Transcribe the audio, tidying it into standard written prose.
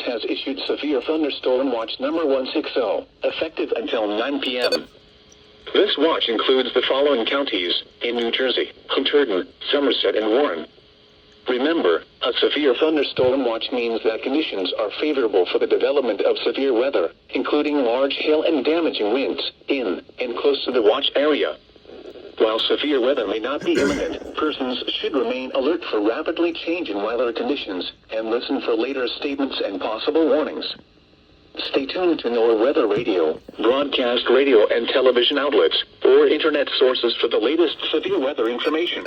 has issued severe thunderstorm watch number 160, effective until 9 p.m. This watch includes the following counties in New Jersey: Hunterdon, Somerset, and Warren. Remember, a severe thunderstorm watch means that conditions are favorable for the development of severe weather, including large hail and damaging winds, in and close to the watch area. While severe weather may not be imminent, persons should remain alert for rapidly changing weather conditions and listen for later statements and possible warnings. Stay tuned to NOAA Weather Radio, broadcast radio and television outlets, or internet sources for the latest severe weather information.